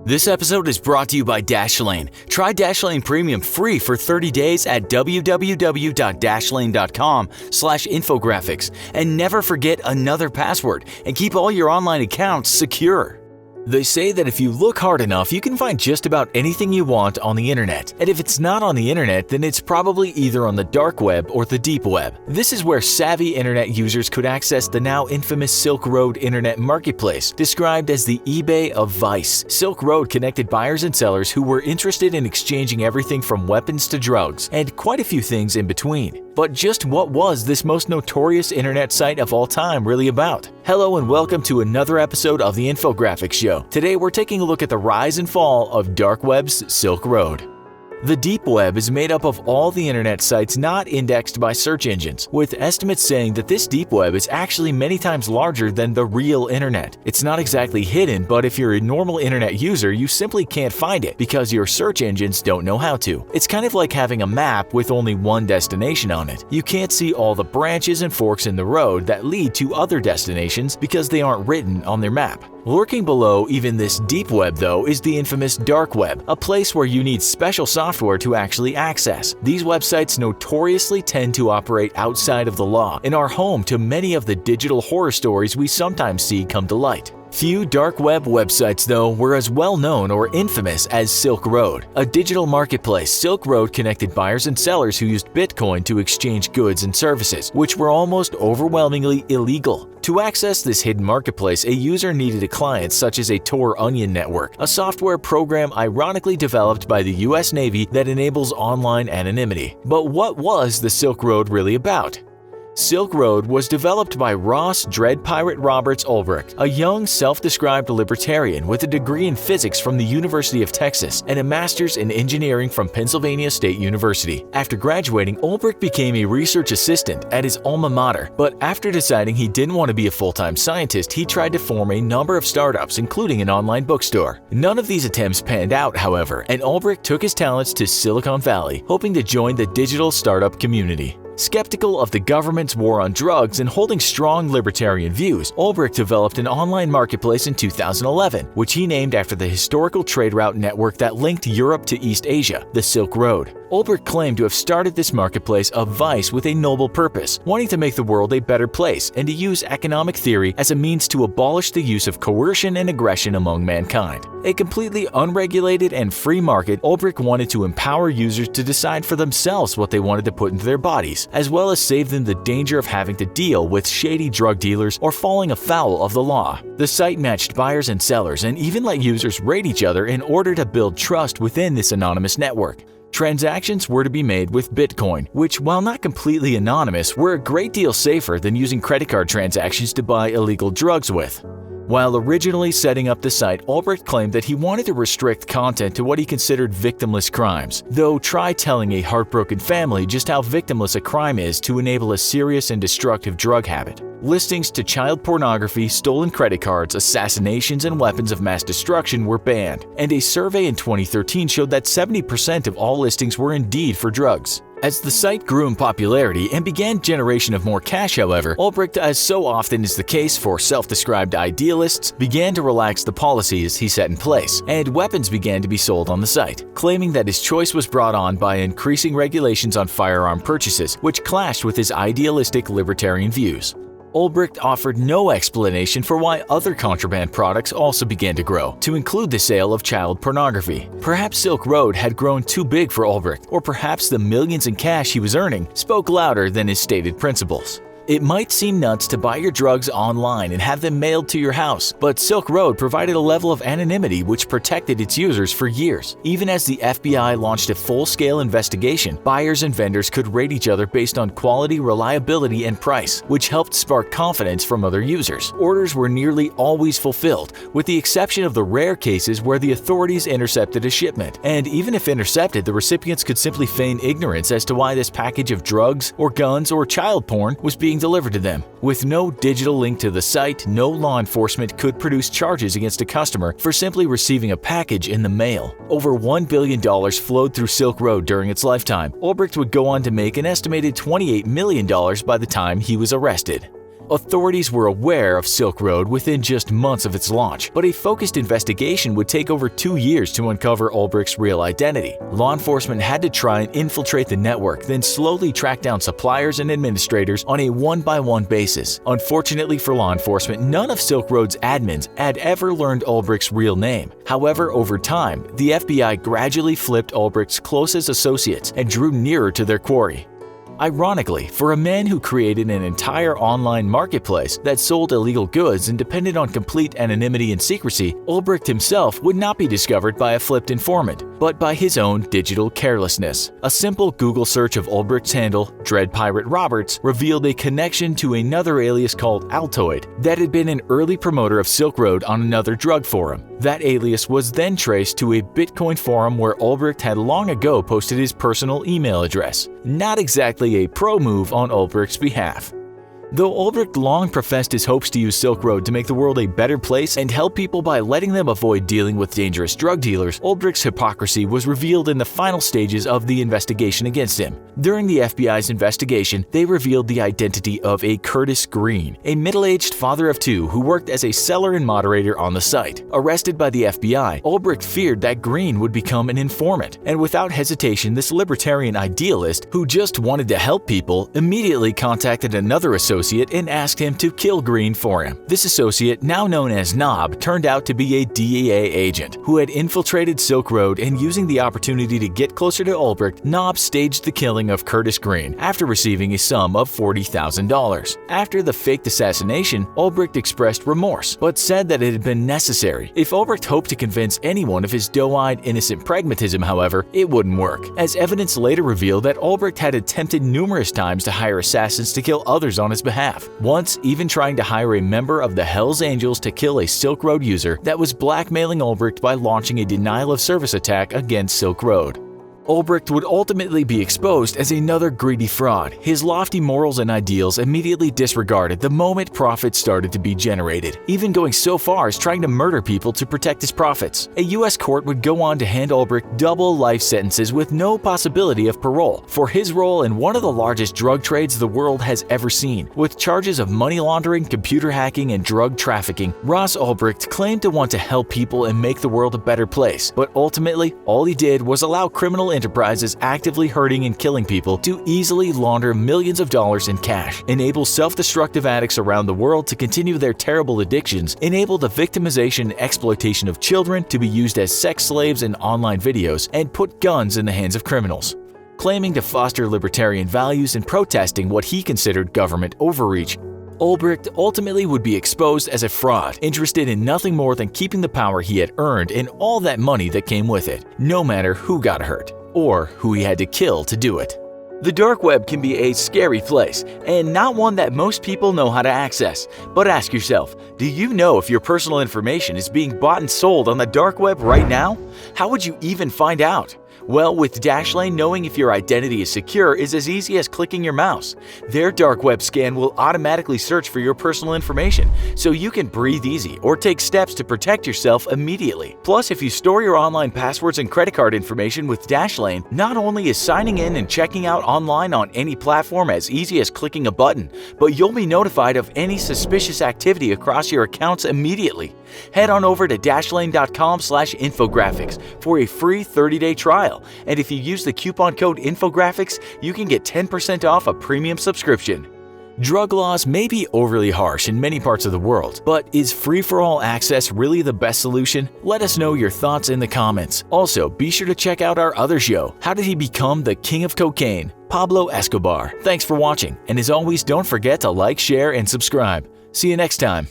This episode is brought to you by Dashlane. Try Dashlane Premium free for 30 days at www.dashlane.com/infographics. And never forget another password and keep all your online accounts secure. They say that if you look hard enough, you can find just about anything you want on the internet. And if it's not on the internet, then it's probably either on the dark web or the deep web. This is where savvy internet users could access the now infamous Silk Road internet marketplace, described as the eBay of Vice. Silk Road connected buyers and sellers who were interested in exchanging everything from weapons to drugs, and quite a few things in between. But just what was this most notorious internet site of all time really about? Hello and welcome to another episode of the Infographics Show. Today we're taking a look at the rise and fall of Darkweb's Silk Road. The deep web is made up of all the internet sites not indexed by search engines, with estimates saying that this deep web is actually many times larger than the real internet. It's not exactly hidden, but if you're a normal internet user, you simply can't find it because your search engines don't know how to. It's kind of like having a map with only one destination on it. You can't see all the branches and forks in the road that lead to other destinations because they aren't written on their map. Lurking below even this deep web, though, is the infamous dark web, a place where you need special software to actually access. These websites notoriously tend to operate outside of the law and are home to many of the digital horror stories we sometimes see come to light. Few dark web websites, though, were as well known or infamous as Silk Road. A digital marketplace, Silk Road connected buyers and sellers who used Bitcoin to exchange goods and services, which were almost overwhelmingly illegal. To access this hidden marketplace, a user needed a client such as a Tor Onion network, a software program ironically developed by the US Navy that enables online anonymity. But what was the Silk Road really about? Silk Road was developed by Ross "Dread Pirate" Roberts Ulbricht, a young self-described libertarian with a degree in physics from the University of Texas and a master's in engineering from Pennsylvania State University. After graduating, Ulbricht became a research assistant at his alma mater, but after deciding he didn't want to be a full-time scientist, he tried to form a number of startups, including an online bookstore. None of these attempts panned out, however, and Ulbricht took his talents to Silicon Valley, hoping to join the digital startup community. Skeptical of the government's war on drugs and holding strong libertarian views, Ulbricht developed an online marketplace in 2011, which he named after the historical trade route network that linked Europe to East Asia, the Silk Road. Ulbricht claimed to have started this marketplace of vice with a noble purpose, wanting to make the world a better place and to use economic theory as a means to abolish the use of coercion and aggression among mankind. A completely unregulated and free market, Ulbricht wanted to empower users to decide for themselves what they wanted to put into their bodies, as well as save them the danger of having to deal with shady drug dealers or falling afoul of the law. The site matched buyers and sellers and even let users rate each other in order to build trust within this anonymous network. Transactions were to be made with Bitcoin, which, while not completely anonymous, were a great deal safer than using credit card transactions to buy illegal drugs with. While originally setting up the site, Ulbricht claimed that he wanted to restrict content to what he considered victimless crimes. Though try telling a heartbroken family just how victimless a crime is to enable a serious and destructive drug habit. Listings to child pornography, stolen credit cards, assassinations, and weapons of mass destruction were banned, and a survey in 2013 showed that 70% of all listings were indeed for drugs. As the site grew in popularity and began generation of more cash, however, Ulbricht, as so often is the case for self-described idealists, began to relax the policies he set in place, and weapons began to be sold on the site, claiming that his choice was brought on by increasing regulations on firearm purchases, which clashed with his idealistic libertarian views. Ulbricht offered no explanation for why other contraband products also began to grow, to include the sale of child pornography. Perhaps Silk Road had grown too big for Ulbricht, or perhaps the millions in cash he was earning spoke louder than his stated principles. It might seem nuts to buy your drugs online and have them mailed to your house, but Silk Road provided a level of anonymity which protected its users for years. Even as the FBI launched a full-scale investigation, buyers and vendors could rate each other based on quality, reliability, and price, which helped spark confidence from other users. Orders were nearly always fulfilled, with the exception of the rare cases where the authorities intercepted a shipment. And even if intercepted, the recipients could simply feign ignorance as to why this package of drugs or guns or child porn was being delivered to them. With no digital link to the site, no law enforcement could produce charges against a customer for simply receiving a package in the mail. Over $1 billion flowed through Silk Road during its lifetime. Ulbricht would go on to make an estimated $28 million by the time he was arrested. Authorities were aware of Silk Road within just months of its launch, but a focused investigation would take over 2 years to uncover Ulbricht's real identity. Law enforcement had to try and infiltrate the network, then slowly track down suppliers and administrators on a one-by-one basis. Unfortunately for law enforcement, none of Silk Road's admins had ever learned Ulbricht's real name. However, over time, the FBI gradually flipped Ulbricht's closest associates and drew nearer to their quarry. Ironically, for a man who created an entire online marketplace that sold illegal goods and depended on complete anonymity and secrecy, Ulbricht himself would not be discovered by a flipped informant, but by his own digital carelessness. A simple Google search of Ulbricht's handle, Dread Pirate Roberts, revealed a connection to another alias called Altoid that had been an early promoter of Silk Road on another drug forum. That alias was then traced to a Bitcoin forum where Ulbricht had long ago posted his personal email address. Not exactly a pro move on Ulbricht's behalf. Though Ulbricht long professed his hopes to use Silk Road to make the world a better place and help people by letting them avoid dealing with dangerous drug dealers, Ulbricht's hypocrisy was revealed in the final stages of the investigation against him. During the FBI's investigation, they revealed the identity of a Curtis Green, a middle-aged father of two who worked as a seller and moderator on the site. Arrested by the FBI, Ulbricht feared that Green would become an informant, and without hesitation, this libertarian idealist, who just wanted to help people, immediately contacted another associate and asked him to kill Green for him. This associate, now known as Knob, turned out to be a DEA agent who had infiltrated Silk Road, and using the opportunity to get closer to Ulbricht, Knob staged the killing of Curtis Green after receiving a sum of $40,000. After the faked assassination, Ulbricht expressed remorse, but said that it had been necessary. If Ulbricht hoped to convince anyone of his doe-eyed, innocent pragmatism, however, it wouldn't work, as evidence later revealed that Ulbricht had attempted numerous times to hire assassins to kill others on his behalf, once even trying to hire a member of the Hells Angels to kill a Silk Road user that was blackmailing Ulbricht by launching a denial-of-service attack against Silk Road. Ulbricht would ultimately be exposed as another greedy fraud, his lofty morals and ideals immediately disregarded the moment profits started to be generated, even going so far as trying to murder people to protect his profits. A U.S. court would go on to hand Ulbricht double life sentences with no possibility of parole for his role in one of the largest drug trades the world has ever seen. With charges of money laundering, computer hacking, and drug trafficking, Ross Ulbricht claimed to want to help people and make the world a better place, but ultimately, all he did was allow criminal enterprises actively hurting and killing people to easily launder millions of dollars in cash, enable self-destructive addicts around the world to continue their terrible addictions, enable the victimization and exploitation of children to be used as sex slaves in online videos, and put guns in the hands of criminals. Claiming to foster libertarian values and protesting what he considered government overreach, Ulbricht ultimately would be exposed as a fraud, interested in nothing more than keeping the power he had earned and all that money that came with it, no matter who got hurt or who he had to kill to do it. The dark web can be a scary place, and not one that most people know how to access. But ask yourself, do you know if your personal information is being bought and sold on the dark web right now? How would you even find out? Well, with Dashlane, knowing if your identity is secure is as easy as clicking your mouse. Their dark web scan will automatically search for your personal information, so you can breathe easy or take steps to protect yourself immediately. Plus, if you store your online passwords and credit card information with Dashlane, not only is signing in and checking out online on any platform as easy as clicking a button, but you'll be notified of any suspicious activity across your accounts immediately. Head on over to dashlane.com/infographics for a free 30-day trial. And if you use the coupon code Infographics, you can get 10% off a premium subscription. Drug laws may be overly harsh in many parts of the world, but is free-for-all access really the best solution? Let us know your thoughts in the comments. Also, be sure to check out our other show, How Did He Become the King of Cocaine? Pablo Escobar. Thanks for watching, and as always, don't forget to like, share, and subscribe. See you next time.